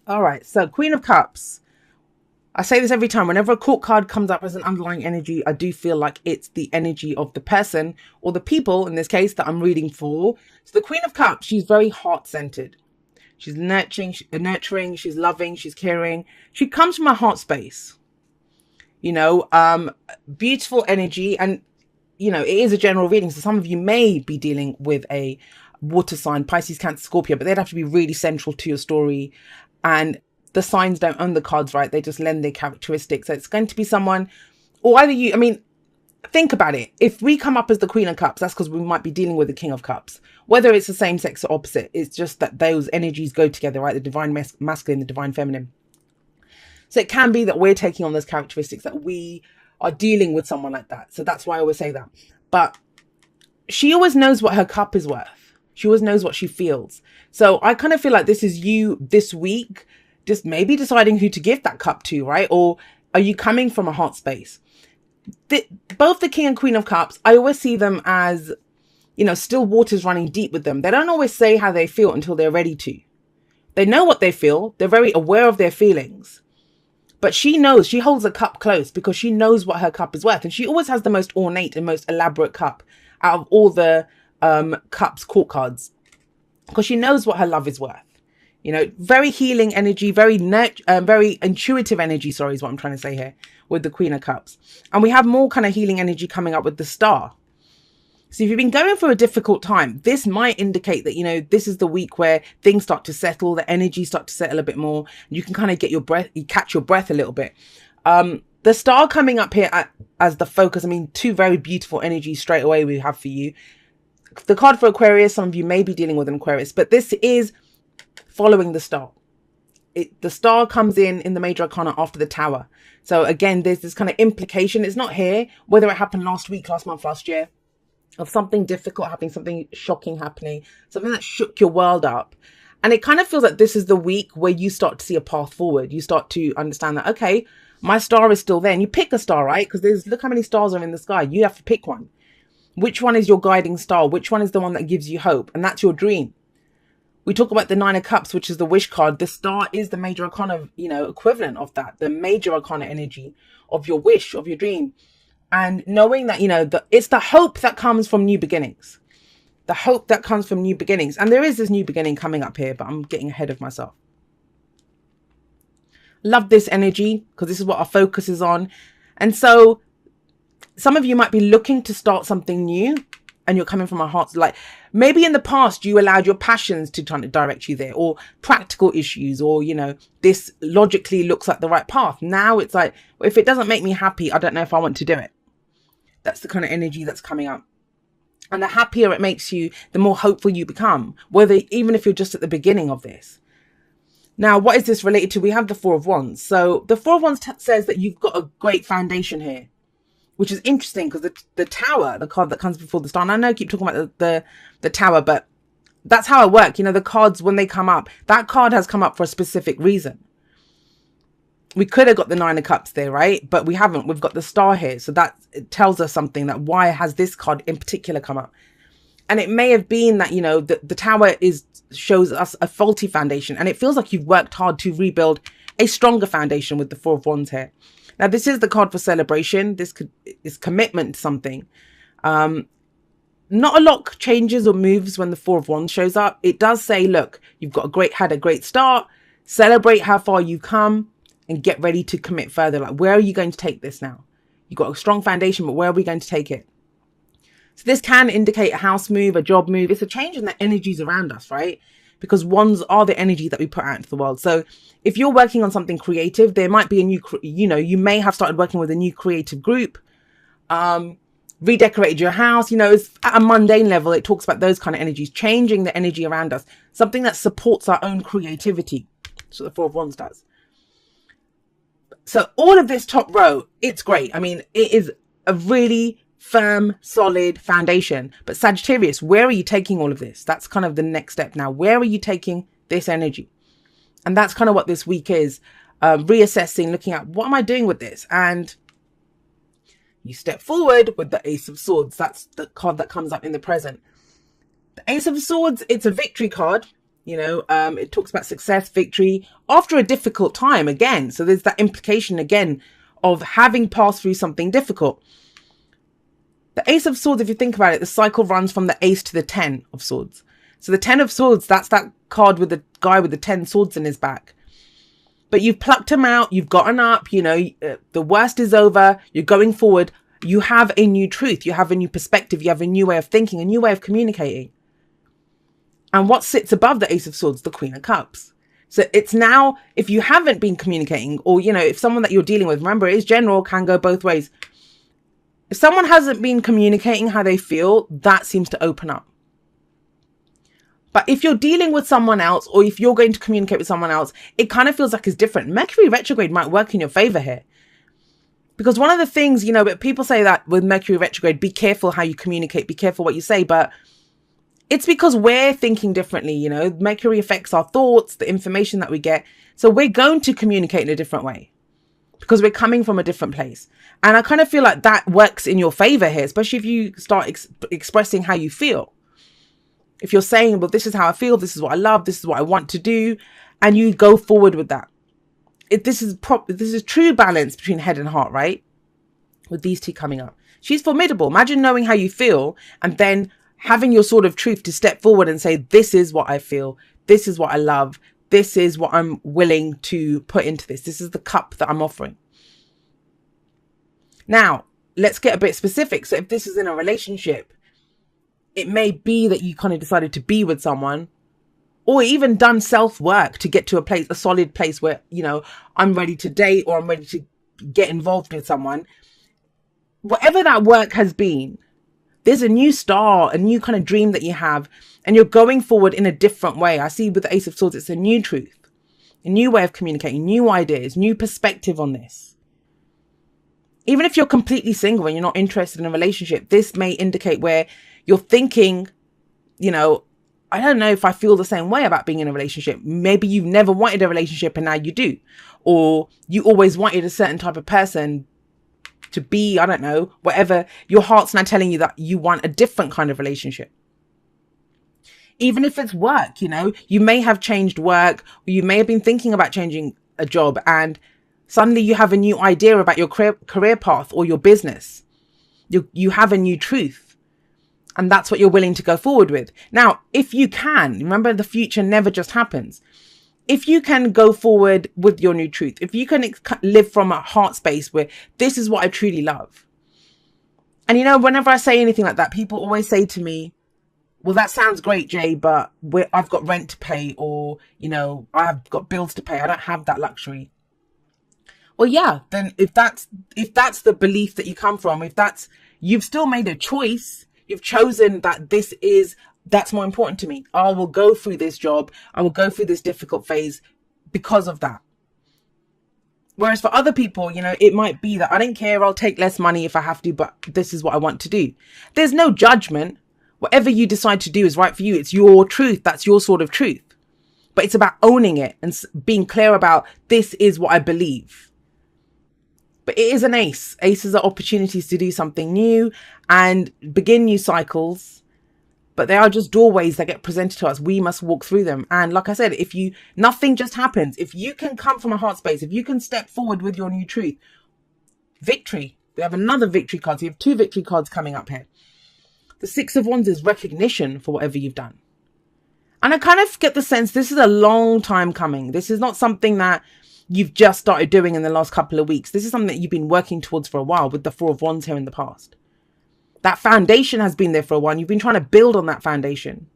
All right. So Queen of Cups. I say this every time. Whenever a court card comes up as an underlying energy, I do feel like it's the energy of the person or the people, in this case, that I'm reading for. So the Queen of Cups, she's very heart-centered. She's nurturing, she's loving, she's caring. She comes from a heart space. Beautiful energy. And, it is a general reading. So some of you may be dealing with a water sign, Pisces, Cancer, Scorpio, but they'd have to be really central to your story. And the signs don't own the cards, right? They just lend their characteristics. So it's going to be someone, or either you, think about it. If we come up as the Queen of Cups, that's because we might be dealing with the King of Cups. Whether it's the same sex or opposite, it's just that those energies go together, right? The divine masculine, the divine feminine. So it can be that we're taking on those characteristics, that we are dealing with someone like that. So that's why I always say that. But she always knows what her cup is worth. She always knows what she feels. So I kind of feel like this is you this week, just maybe deciding who to give that cup to, right? Or are you coming from a heart space? Both the King and Queen of Cups, I always see them as, still waters running deep with them. They don't always say how they feel until they're ready to. They know what they feel. They're very aware of their feelings. But she knows, she holds a cup close because she knows what her cup is worth. And she always has the most ornate and most elaborate cup out of all the cups court cards, because she knows what her love is worth. Very healing energy, very intuitive energy, sorry, is what I'm trying to say here with the Queen of Cups. And we have more kind of healing energy coming up with the Star. So if you've been going through a difficult time, this might indicate that, this is the week where things start to settle, the energy start to settle a bit more. You can kind of get your breath, you catch your breath a little bit. The Star coming up here as the focus, two very beautiful energies straight away we have for you. The card for Aquarius, some of you may be dealing with an Aquarius, but this is following the Star. The Star comes in the major arcana after the Tower. So again, there's this kind of implication. It's not here, whether it happened last week, last month, last year, of something difficult happening, something shocking happening, something that shook your world up. And it kind of feels like this is the week where you start to see a path forward. You start to understand that, okay, my star is still there. And you pick a star, right? Because look how many stars are in the sky. You have to pick one. Which one is your guiding star? Which one is the one that gives you hope? And that's your dream. We talk about the Nine of Cups, which is the wish card. The Star is the major arcana, equivalent of that. The major arcana energy of your wish, of your dream. And knowing that, it's the hope that comes from new beginnings. The hope that comes from new beginnings. And there is this new beginning coming up here, but I'm getting ahead of myself. Love this energy because this is what our focus is on. And so some of you might be looking to start something new, and you're coming from a heart, like maybe in the past you allowed your passions to try to direct you there, or practical issues, or, this logically looks like the right path. Now it's like, if it doesn't make me happy, I don't know if I want to do it. That's the kind of energy that's coming up. And the happier it makes you, the more hopeful you become, even if you're just at the beginning of this. Now, what is this related to? We have the Four of Wands. So the Four of Wands says that you've got a great foundation here, which is interesting because the Tower, the card that comes before the Star, and I know I keep talking about the Tower, but that's how I work. The cards, when they come up, that card has come up for a specific reason. We could have got the Nine of Cups there, right? But we haven't. We've got the Star here. So it tells us something, that why has this card in particular come up? And it may have been that, the Tower shows us a faulty foundation. And it feels like you've worked hard to rebuild a stronger foundation with the Four of Wands here. Now, this is the card for celebration. This is commitment to something. Not a lot changes or moves when the Four of Wands shows up. It does say, look, you've had a great start. Celebrate how far you've come and get ready to commit further. Like, where are you going to take this now? You've got a strong foundation, but where are we going to take it? So this can indicate a house move, a job move. It's a change in the energies around us, right? Because wands are the energy that we put out into the world. So if you're working on something creative, there might be a new, you may have started working with a new creative group, redecorated your house. It's at a mundane level. It talks about those kind of energies, changing the energy around us, something that supports our own creativity. So the Four of Wands does. So all of this top row, it's great. It is a really firm, solid foundation. But Sagittarius, where are you taking all of this? That's kind of the next step now. Where are you taking this energy? And that's kind of what this week is. Reassessing, looking at, what am I doing with this? And you step forward with the Ace of Swords. That's the card that comes up in the present. The Ace of Swords, it's a victory card. It talks about success, victory after a difficult time again. So there's that implication again of having passed through something difficult. The Ace of Swords, if you think about it, the cycle runs from the Ace to the 10 of Swords. So the 10 of Swords, that's that card with the guy with the 10 swords in his back. But you've plucked him out, you've gotten up, the worst is over, you're going forward. You have a new truth, you have a new perspective, you have a new way of thinking, a new way of communicating. And what sits above the Ace of Swords? The Queen of Cups. So it's now, if you haven't been communicating, or, if someone that you're dealing with, remember, it is general, can go both ways. If someone hasn't been communicating how they feel, that seems to open up. But if you're dealing with someone else, or if you're going to communicate with someone else, it kind of feels like it's different. Mercury retrograde might work in your favor here. Because one of the things, but people say that with Mercury retrograde, be careful how you communicate, be careful what you say. But it's because we're thinking differently, Mercury affects our thoughts, the information that we get. So we're going to communicate in a different way because we're coming from a different place. And I kind of feel like that works in your favor here, especially if you start expressing how you feel. If you're saying, well, this is how I feel, this is what I love, this is what I want to do, and you go forward with that. This is true balance between head and heart, right? With these two coming up. She's formidable. Imagine knowing how you feel and then having your sort of truth to step forward and say, this is what I feel, this is what I love, this is what I'm willing to put into this. This is the cup that I'm offering. Now, let's get a bit specific. So if this is in a relationship, it may be that you kind of decided to be with someone or even done self-work to get to a solid place where, I'm ready to date or I'm ready to get involved with someone. Whatever that work has been, there's a new star, a new kind of dream that you have, and you're going forward in a different way. I see with the Ace of Swords, it's a new truth, a new way of communicating, new ideas, new perspective on this. Even if you're completely single and you're not interested in a relationship, this may indicate where you're thinking, I don't know if I feel the same way about being in a relationship. Maybe you've never wanted a relationship and now you do. Or you always wanted a certain type of person to be, I don't know, whatever. Your heart's now telling you that you want a different kind of relationship. Even if it's work, you may have changed work, or you may have been thinking about changing a job and suddenly you have a new idea about your career path or your business. You have a new truth. And that's what you're willing to go forward with. Now, if you can, remember the future never just happens. If you can go forward with your new truth, if you can live from a heart space where this is what I truly love. And whenever I say anything like that, people always say to me, well, that sounds great, Jay, but I've got rent to pay or, I've got bills to pay. I don't have that luxury. Well, yeah, then if that's the belief that you come from, you've still made a choice. You've chosen that that's more important to me. I will go through this job. I will go through this difficult phase because of that. Whereas for other people, it might be that I don't care. I'll take less money if I have to, but this is what I want to do. There's no judgment. Whatever you decide to do is right for you. It's your truth. That's your sort of truth. But it's about owning it and being clear about this is what I believe. But it is an ace. Aces are opportunities to do something new and begin new cycles. But they are just doorways that get presented to us. We must walk through them. And like I said, nothing just happens. If you can come from a heart space, if you can step forward with your new truth, victory. We have another victory card. So you have 2 victory cards coming up here. The 6 of Wands is recognition for whatever you've done. And I kind of get the sense this is a long time coming. This is not something that you've just started doing in the last couple of weeks. This is something that you've been working towards for a while with the 4 of Wands here in the past. That foundation has been there for a while. You've been trying to build on that foundation.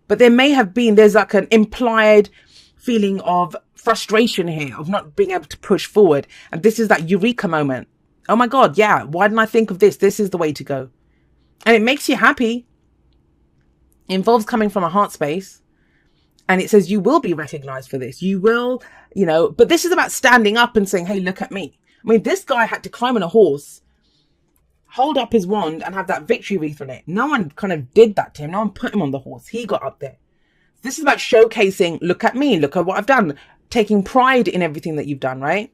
But there's like an implied feeling of frustration here, of not being able to push forward. And this is that eureka moment. Oh my God, yeah, why didn't I think of this? This is the way to go. And it makes you happy. It involves coming from a heart space. And it says you will be recognized for this. You will, but this is about standing up and saying, hey, look at me. I mean, this guy had to climb on a horse, hold up his wand and have that victory wreath on it. No one kind of did that to him. No one put him on the horse. He got up there. This is about showcasing, look at me, look at what I've done. Taking pride in everything that you've done, right?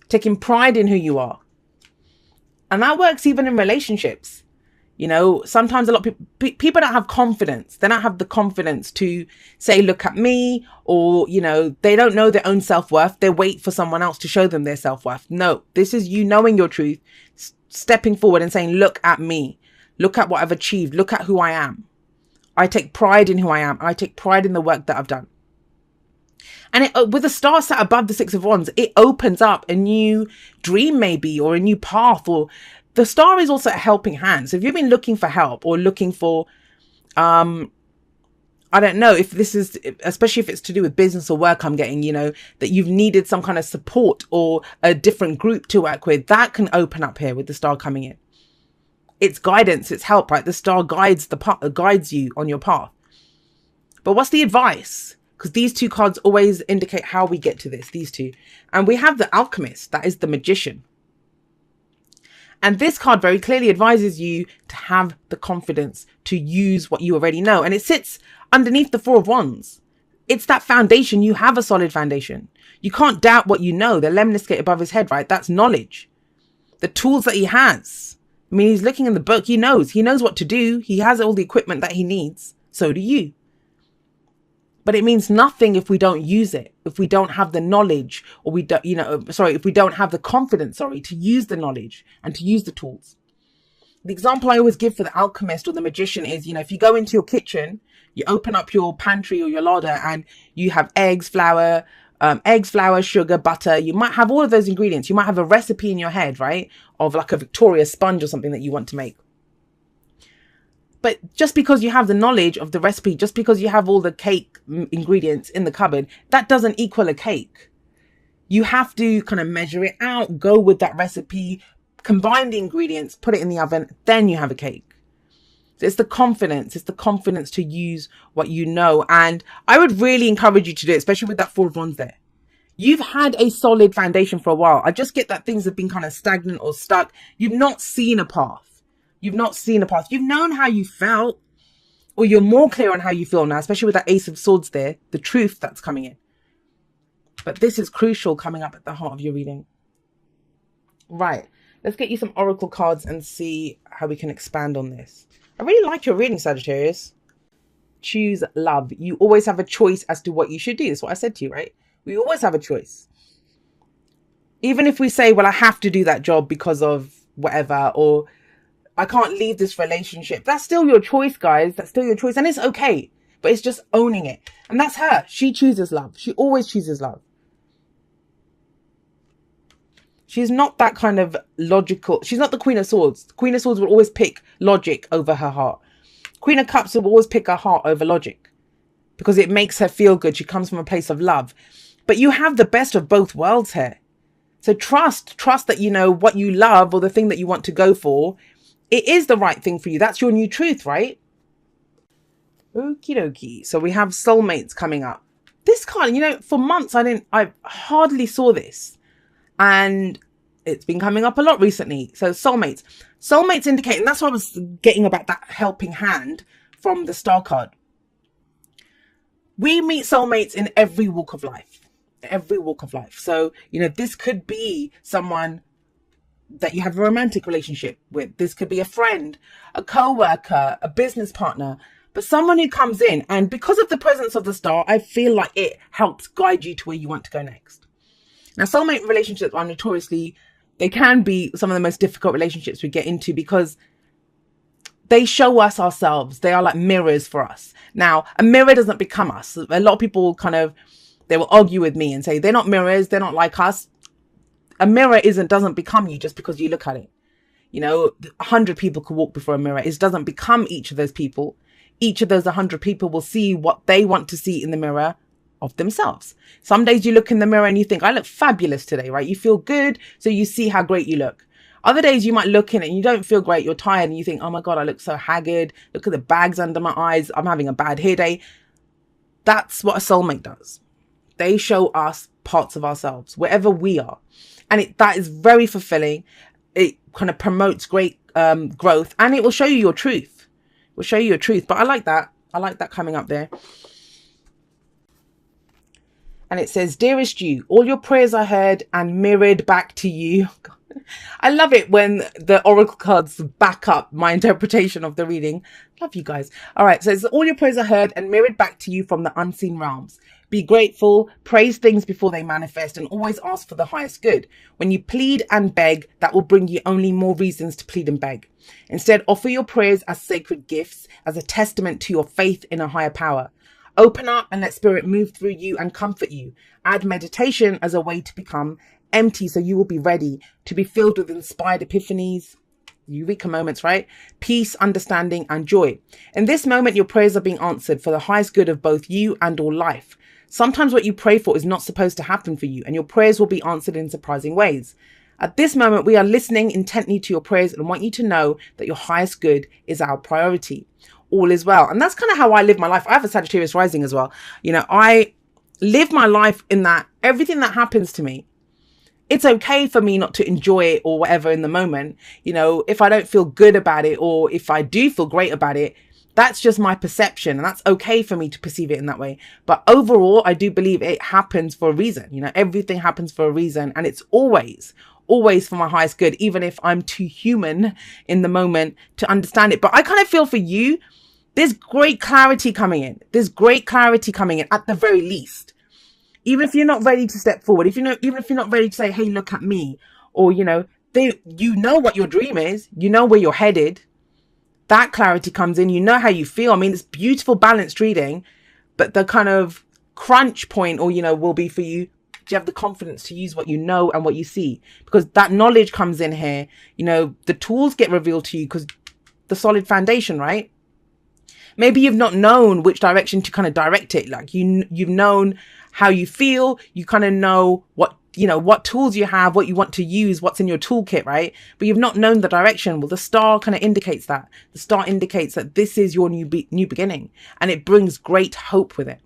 Taking pride in who you are. And that works even in relationships. You know, sometimes a lot of people don't have confidence. They don't have the confidence to say, look at me, or, you know, they don't know their own self-worth. They wait for someone else to show them their self-worth. No, this is you knowing your truth, stepping forward and saying, look at me, look at what I've achieved, look at who I am. I take pride in who I am. I take pride in the work that I've done. And with the star sat above the Six of Wands, it opens up a new dream maybe, or a new path, or the star is also a helping hand. So if you've been looking for help or looking for, I don't know if this is, especially if it's to do with business or work, I'm getting, you know, that you've needed some kind of support or a different group to work with, that can open up here with the star coming in. It's guidance, it's help, right? The star guides guides you on your path. But what's the advice? Because these two cards always indicate how we get to this, these two. And we have the Alchemist, that is the Magician. And this card very clearly advises you to have the confidence to use what you already know. And it sits underneath the Four of Wands. It's that foundation. You have a solid foundation. You can't doubt what you know. The lemniscate above his head, right? That's knowledge. The tools that he has. I mean, he's looking in the book. He knows what to do. He has all the equipment that he needs. So do you. But it means nothing if we don't use it, if we don't have the knowledge, or we don't, if we don't have the confidence, to use the knowledge and to use the tools. The example I always give for the Alchemist or the Magician is, if you go into your kitchen, you open up your pantry or your larder and you have eggs, flour, sugar, butter. You might have all of those ingredients. You might have a recipe in your head, right? Of like a Victoria sponge or something that you want to make. But just because you have the knowledge of the recipe, just because you have all the cake ingredients in the cupboard, that doesn't equal a cake. You have to kind of measure it out, go with that recipe, combine the ingredients, put it in the oven, then you have a cake. So it's the confidence. It's the confidence to use what you know. And I would really encourage you to do it, especially with that Four of Wands there. You've had a solid foundation for a while. I just get that things have been kind of stagnant or stuck. You've not seen a path. You've not seen a path. You've known how you felt, or you're more clear on how you feel now, especially with that Ace of Swords there, the truth that's coming in. But this is crucial coming up at the heart of your reading. Right. Let's get you some oracle cards and see how we can expand on this. I really like your reading, Sagittarius. Choose love. You always have a choice as to what you should do. That's what I said to you, right? We always have a choice. Even if we say, well, I have to do that job because of whatever, or I can't leave this relationship. That's still your choice, guys. That's still your choice. And it's okay. But it's just owning it. And that's her. She chooses love. She always chooses love. She's not that kind of logical. She's not the Queen of Swords. The Queen of Swords will always pick logic over her heart. Queen of Cups will always pick her heart over logic. Because it makes her feel good. She comes from a place of love. But you have the best of both worlds here. So trust that you know what you love, or the thing that you want to go for, it is the right thing for you. That's your new truth, right? Okie dokie. So we have soulmates coming up. This card, for months I hardly saw this. And it's been coming up a lot recently. So soulmates. Soulmates indicate, and that's what I was getting about that helping hand from the star card. We meet soulmates in every walk of life. Every walk of life. So, this could be someone that you have a romantic relationship with. This could be a friend, a co-worker, a business partner, but someone who comes in, and because of the presence of the star, I feel like it helps guide you to where you want to go next. Now, soulmate relationships are notoriously, they can be some of the most difficult relationships we get into because they show us ourselves. They are like mirrors for us. Now, a mirror doesn't become us. A lot of people they will argue with me and say, they're not mirrors. They're not like us. A mirror doesn't become you just because you look at it. 100 people could walk before a mirror. It doesn't become each of those people. Each of those 100 people will see what they want to see in the mirror of themselves. Some days you look in the mirror and you think, I look fabulous today, right? You feel good. So you see how great you look. Other days you might look in it and you don't feel great. You're tired and you think, oh my God, I look so haggard. Look at the bags under my eyes. I'm having a bad hair day. That's what a soulmate does. They show us parts of ourselves, wherever we are. And that is very fulfilling. It kind of promotes great growth, and it will show you your truth. It will show you your truth. But I like that. I like that coming up there. And it says, dearest you, all your prayers are heard and mirrored back to you. I love it when the oracle cards back up my interpretation of the reading. Love you guys. All right, so it's all your prayers are heard and mirrored back to you from the unseen realms. Be grateful, praise things before they manifest, and always ask for the highest good. When you plead and beg, that will bring you only more reasons to plead and beg. Instead, offer your prayers as sacred gifts, as a testament to your faith in a higher power. Open up and let spirit move through you and comfort you. Add meditation as a way to become empty, so you will be ready to be filled with inspired epiphanies, eureka moments, right? Peace, understanding, and joy. In this moment, your prayers are being answered for the highest good of both you and all life. Sometimes what you pray for is not supposed to happen for you, and your prayers will be answered in surprising ways. At this moment, we are listening intently to your prayers and want you to know that your highest good is our priority. All is well. And that's kind of how I live my life. I have a Sagittarius rising as well. You know, I live my life in that everything that happens to me, it's okay for me not to enjoy it or whatever in the moment. You know, if I don't feel good about it, or if I do feel great about it, that's just my perception, and that's okay for me to perceive it in that way. But overall, I do believe it happens for a reason. You know, everything happens for a reason, and it's always for my highest good, even if I'm too human in the moment to understand it. But I kind of feel for you, there's great clarity coming in. There's great clarity coming in at the very least. Even if you're not ready to step forward, even if you're not ready to say, hey, look at me, or, you know, you know what your dream is, you know where you're headed. That clarity comes in, you know how you feel. I mean, it's beautiful, balanced reading, but the kind of crunch point, or, you know, will be for you, do you have the confidence to use what you know and what you see? Because that knowledge comes in here. You know, the tools get revealed to you because the solid foundation, right? Maybe you've not known which direction to kind of direct it. Like you've known how you feel. You kind of know what, you know, what tools you have, what you want to use, what's in your toolkit, right? But you've not known the direction. Well, the star kind of indicates that. The star indicates that this is your new beginning, and it brings great hope with it.